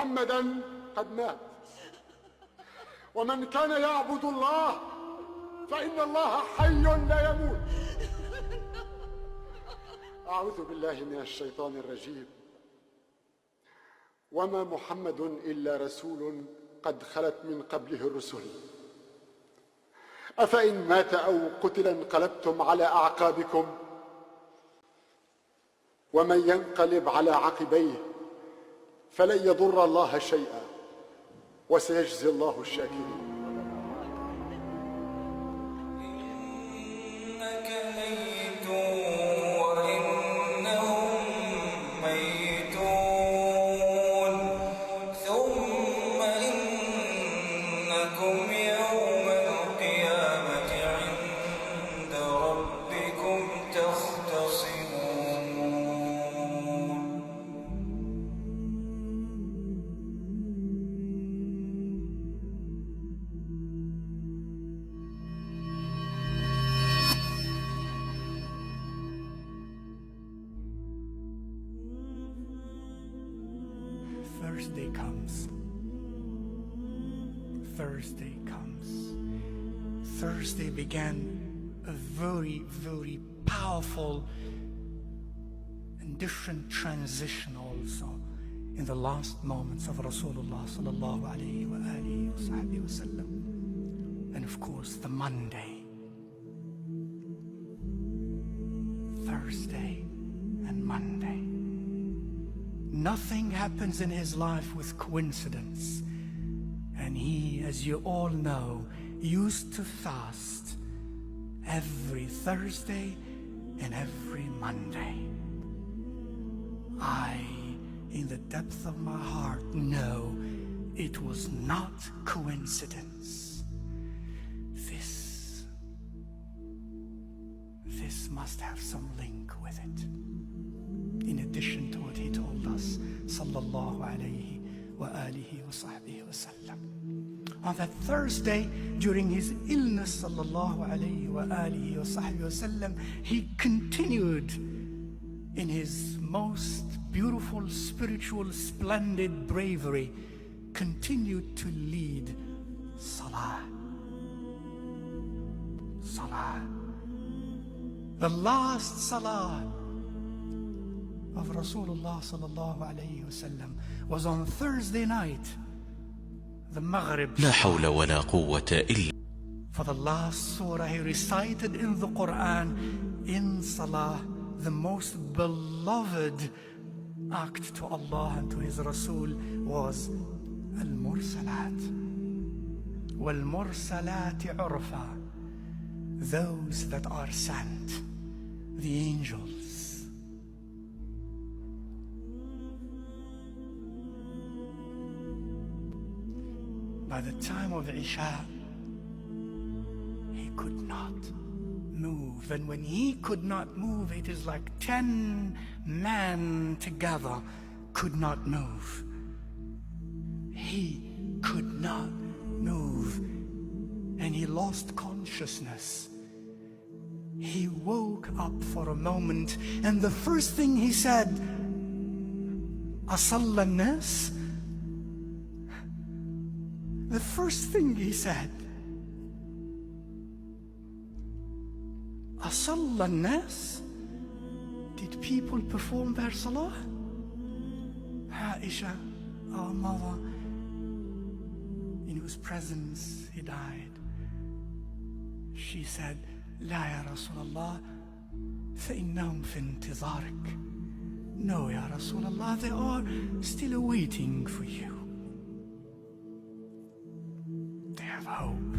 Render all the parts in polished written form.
محمدا قد مات، ومن كان يعبد الله فإن الله حي لا يموت. أعوذ بالله من الشيطان الرجيم. وما محمد إلا رسول قد خلت من قبله الرسل، أفإن مات أو قتل انقلبتم على أعقابكم، ومن ينقلب على عقبيه فلن يضر الله شيئا وسيجزي الله الشاكرين. Thursday comes. Thursday comes. Thursday began a very, very powerful and different transition also in the last moments of Rasulullah sallallahu alayhi wa alihi wa sahbihi wa sallam. And of course, the Monday. Thursday and Monday. Nothing happens in his life with coincidence. And he, as you all know, used to fast every Thursday and every Monday. I, in the depth of my heart, know it was not coincidence. This must have some link with it. In addition to what he told us, sallallahu alayhi wa alihi wa sahbihi wa sallam. On that Thursday, during his illness, sallallahu alayhi wa alihi wa sahbihi wa sallam, he continued in his most beautiful, spiritual, splendid bravery, continued to lead Salah. Salah. The last Salah of Rasulullah sallallahu alayhi wa sallam was on Thursday night, the Maghrib. لا حول ولا قوة إلا. For the last surah he recited in the Quran, in Salah, the most beloved act to Allah and to His Rasul was Al-Mursalat. Wal-Mursalat urfa. Those that are sent, the angels. By the time of Isha, he could not move. And when he could not move, it is like 10 men together could not move. He could not move. And he lost consciousness. He woke up for a moment, and the first thing he said, Asalla nas? The first thing he said, Asalla nas? Did people perform their salah? Aisha, our mother, in whose presence he died, she said, لا يا رسول الله فإنهم في انتظارك. No, Ya Rasulullah, they are still waiting for you. They have hope.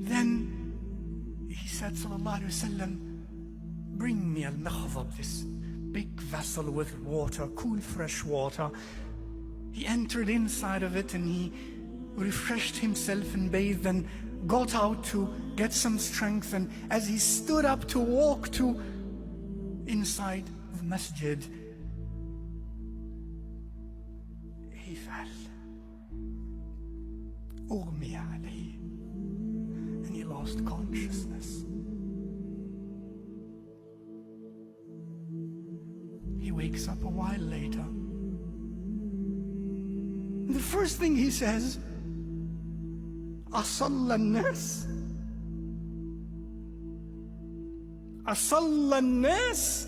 Then he said, sallallahu alayhi wa sallam, bring me al-makhdab, this big vessel with water, cool fresh water. He entered inside of it and he refreshed himself and bathed and got out to get some strength. And as he stood up to walk to inside the masjid, he fell. Ughmiya alayhi. And he lost consciousness. He wakes up a while later. The first thing he says, أصلى الناس أصلى الناس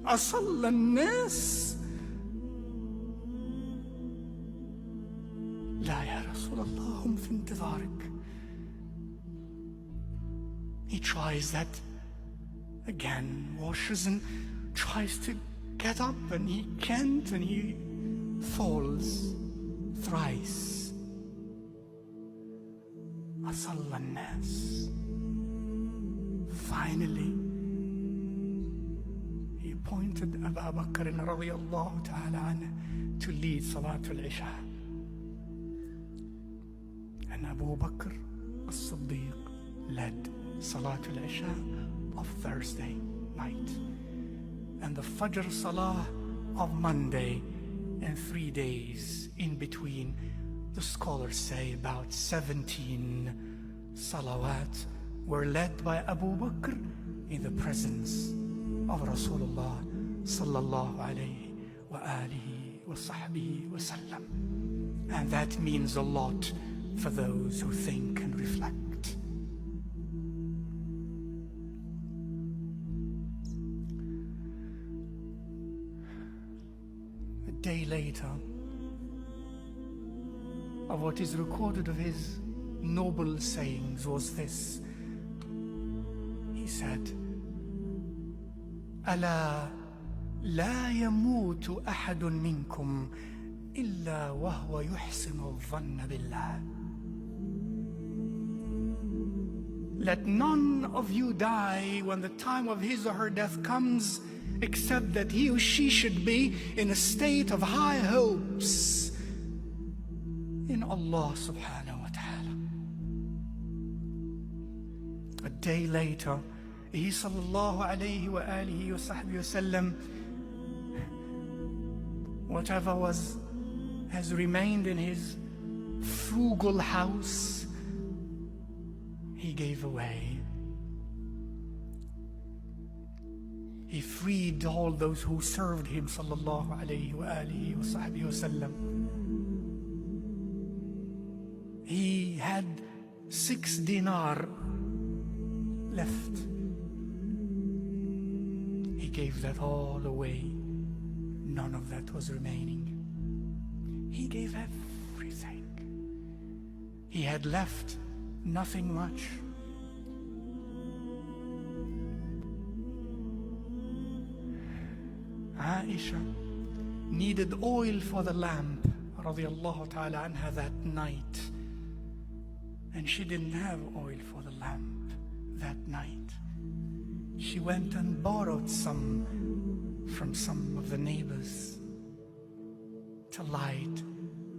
أصلى الناس. لا يا رسول الله، هم في انتظارك. He tries that again, washes and tries to get up, and he can't, and he falls thrice. أصلى الناس. Finally, he appointed Abu Bakr radiallahu ta'ala anhu to lead Salatul Isha. And Abu Bakr as-Siddiq led Salatul Isha of Thursday night, and the Fajr Salah of Monday, and 3 days in between. The scholars say about 17 salawat were led by Abu Bakr in the presence of Rasulullah sallallahu alayhi wa alihi wa sahbihi wa sallam. And that means a lot for those who think and reflect. A day later, of what is recorded of his noble sayings was this. He said, ألا لا يموت أحد منكم إلا وهو يحسن الظن بالله. Let none of you die when the time of his or her death comes, except that he or she should be in a state of high hopes in Allah subhanahu wa ta'ala. A day later, he sallallahu alayhi wa alihi wa sahbihi wa sallam, whatever has remained in his frugal house, he gave away. He freed all those who served him sallallahu alayhi wa alihi wa sahbihi wa sallam. He had 6 dinar left. He gave that all away. None of that was remaining. He gave everything. He had left nothing much. Aisha needed oil for the lamp, radiallahu ta'ala anha, that night. And she didn't have oil for the lamp that night. She went and borrowed some from some of the neighbors to light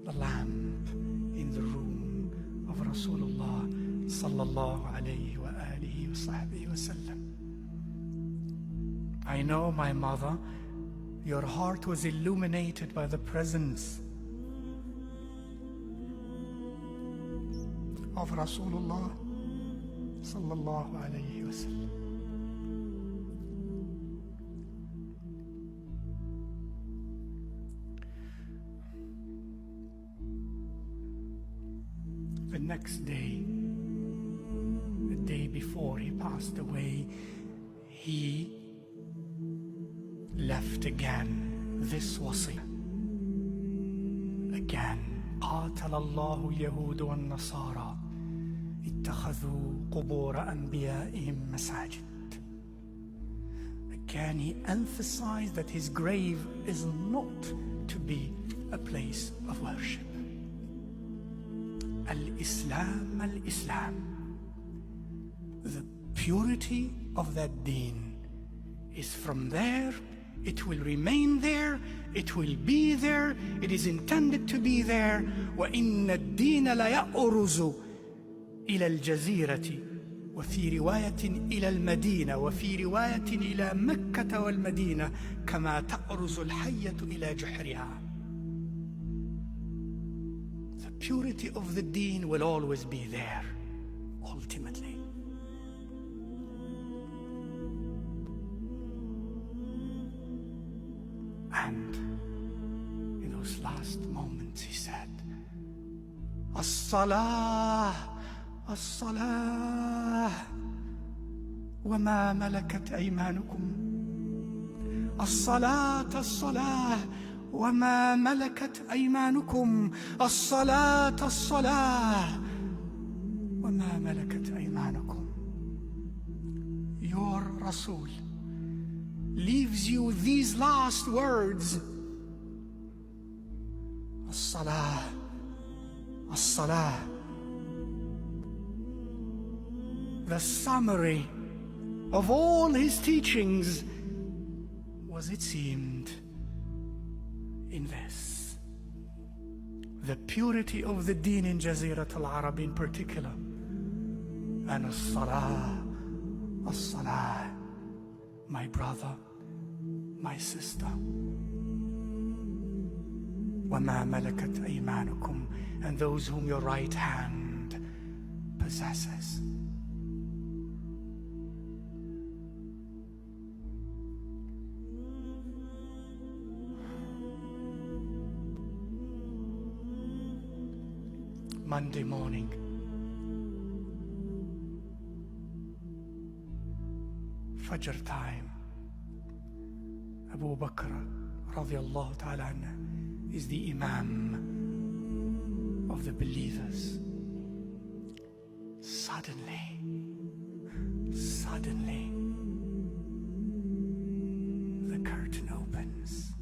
the lamp in the room of Rasulullah sallallahu alayhi wa alihi wa sahbihi wa sallam. I know, my mother, your heart was illuminated by the presence of Rasulullah sallallahu alayhi wa sallam. The next day, the day before he passed away, he left again this wasi. Again, قاتل الله اليهود والنصارى اتخذوا قبور أنبيائهم مساجد. Again, he emphasized that his grave is not to be a place of worship. Al-Islam, Al-Islam. The purity of that deen is from there. It will remain there. It will be there. It is intended to be there. وَإِنَّ الدِّينَ لَيَأْرُزُ إِلَى الْجَزِيرَةِ وفي رواية إلى المدينة وفي رواية إلى مكة والمدينة كما تأرز الحية إلى جحرها. The purity of the deen will always be there, ultimately. And in those last moments he said, As-salah, as-salah, وَمَا مَلَكَتْ أَيْمَانُكُمْ. الصلاة الصلاة وما ملكت أيمانكم. الصلاة الصلاة وما ملكت أيمانكم. Your Rasul leaves you these last words. الصلاة الصلاة. The summary of all his teachings was, it seemed, in this: the purity of the deen in Jazirat al-Arab in particular, and as-salah, as-salah, my brother, my sister. وَمَا مَلَكَتْ أَيْمَانُكُمْ, and those whom your right hand possesses. Monday morning, Fajr time. Abu Bakr radiallahu ta'ala anhu is the Imam of the believers. Suddenly, the curtain opens.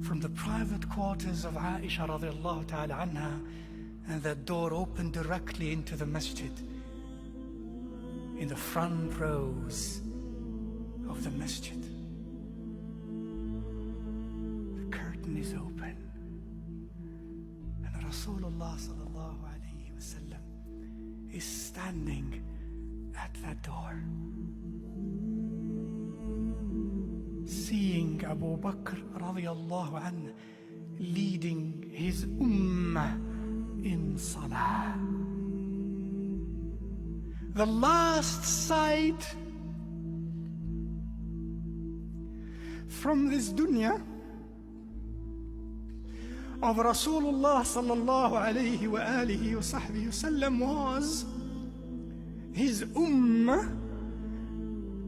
From the private quarters of Aisha radiallahu ta'ala anha, and that door opened directly into the masjid. In the front rows of the masjid, the curtain is open, and Rasulullah sallallahu alayhi wasallam is standing at that door. Seeing Abu Bakr radiallahu anhu leading his ummah in salah. The last sight from this dunya of Rasulullah sallallahu alayhi wa alihi wa sahbihi wasallam was his ummah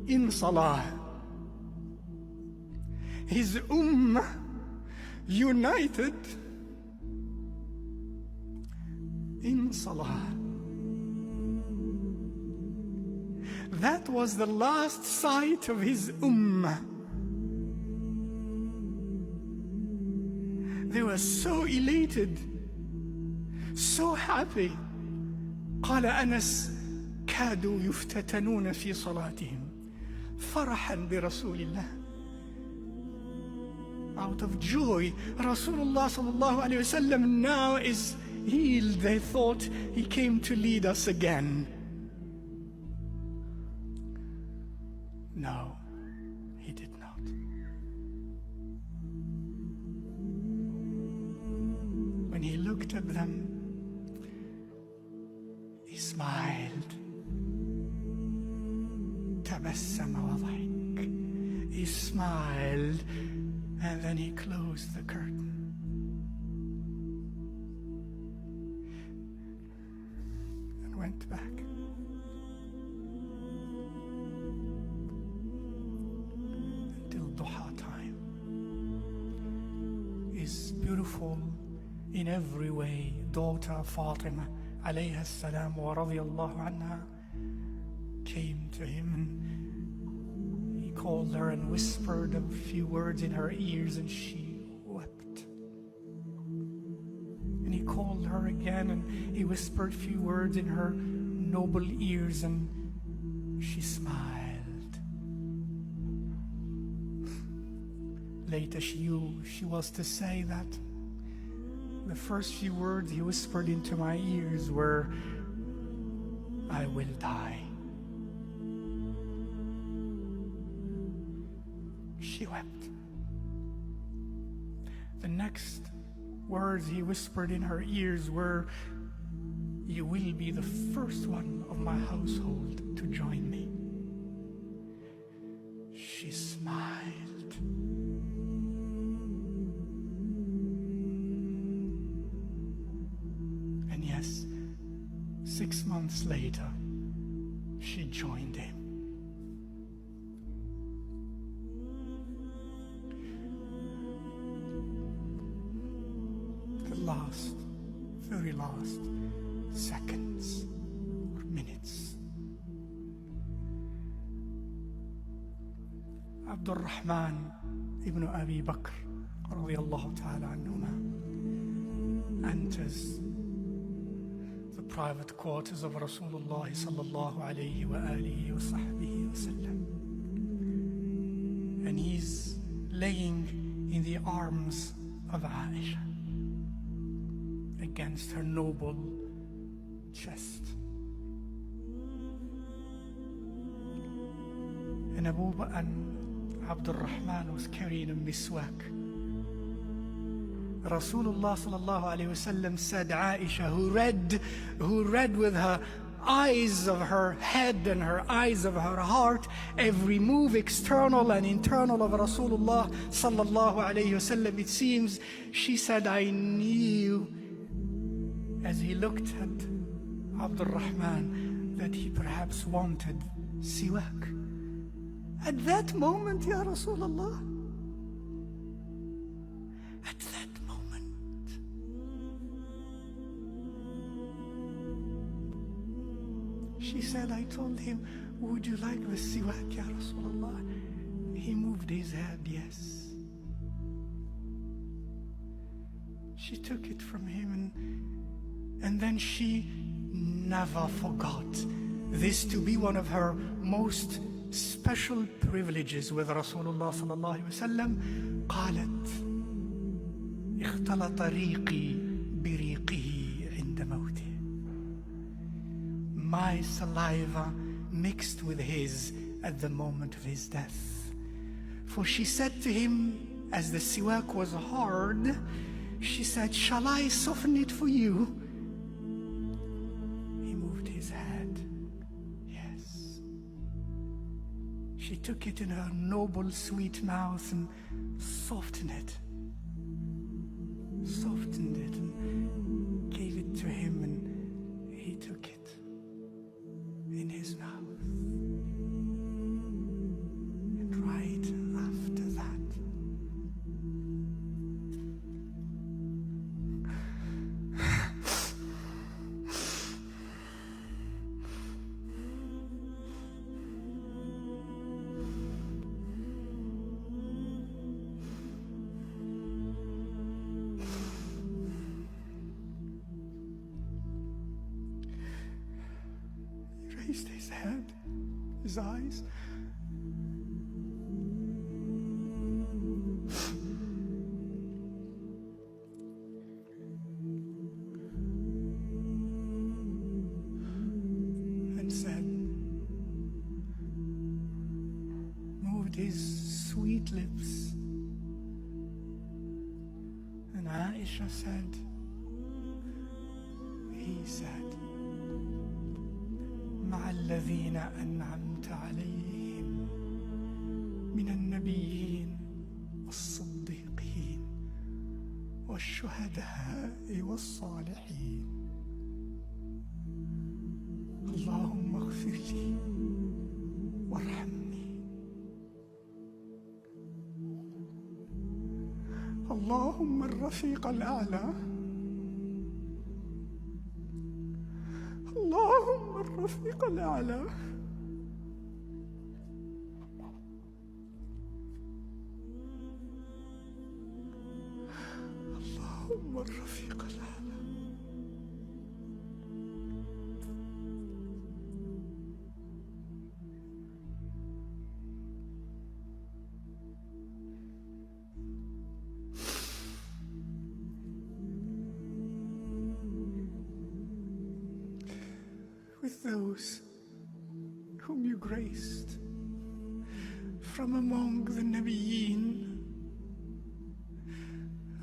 in salah. His ummah united in salah. That was the last sight of his ummah. They were so elated, so happy. قال أنس كادوا يفتتنون في صلاتهم فرحا برسول الله. Out of joy, Rasulullah sallallahu alayhi wasallam now is healed. They thought he came to lead us again. No, he did not. When he looked at them, he smiled. تبسم وضحك. He smiled, and then he closed the curtain. And went back. His beautiful in every way daughter Fatima alayha salam wa radiyallahu anha came to him, and he called her and whispered a few words in her ears, and she wept. And he called her again, and he whispered a few words in her noble ears, and she smiled. Later she was to say that the first few words he whispered into my ears were, "I will die." She wept. The next words he whispered in her ears were, "You will be the first one of my household to join me." She smiled. months later, she joined him. The last, very last seconds or minutes, Abdul Rahman ibn Abi Bakr radiyallahu ta'ala anhuma enters the private quarters of Rasulullah sallallahu alayhi wa alihi wa sahbihi wa sallam, and he's laying in the arms of Aisha against her noble chest. And Abdul Rahman was carrying a miswak. Rasulullah sallallahu alayhi wasallam said, Aisha, who read with her eyes of her head and her eyes of her heart every move, external and internal, of Rasulullah sallallahu alayhi wasallam, it seems, she said, I knew as he looked at Abdul Rahman that he perhaps wanted siwak. At that moment, Ya Rasulullah, at that moment, she said, I told him, would you like the siwak, Ya Rasulullah? He moved his head, yes. She took it from him, and then she never forgot this to be one of her most special privileges with Rasulullah sallallahu alaihi wasallam. قالت اختلط ريقي بريقه عند موته. My saliva mixed with his at the moment of his death. For she said to him, as the siwak was hard, she said, shall I soften it for you? He moved his head. Yes. She took it in her noble, sweet mouth and softened it. Softened it and gave it to him, and he took it in his mouth. And right after that, raised his head, his eyes, and said, moved his sweet lips, and Aisha said, he said, مع الذين أنعمت عليهم من النبيين والصديقين والشهداء والصالحين اللهم اغفر لي وارحمني اللهم الرفيق الأعلى اللهم الرفيق الأعلى اللهم الرفيق الأعلى. With those whom you graced from among the Nabiyyin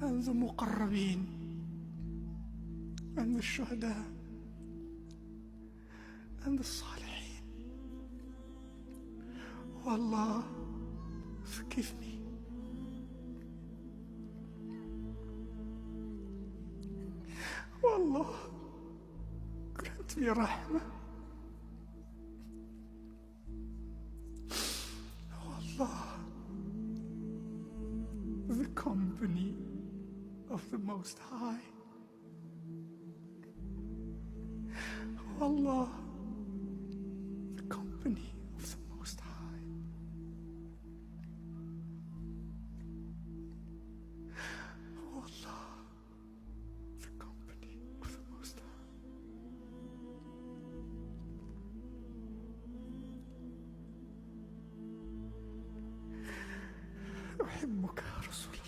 and the Muqarrabeen and the Shuhada and the Salihin. Oh Allah, forgive me. Oh Allah, grant حتمي رحمة. Oh Allah, the company of the Most High. Oh Allah, the company of the Most High. Oh Allah, the company of the Most High. أحبك يا رسول الله.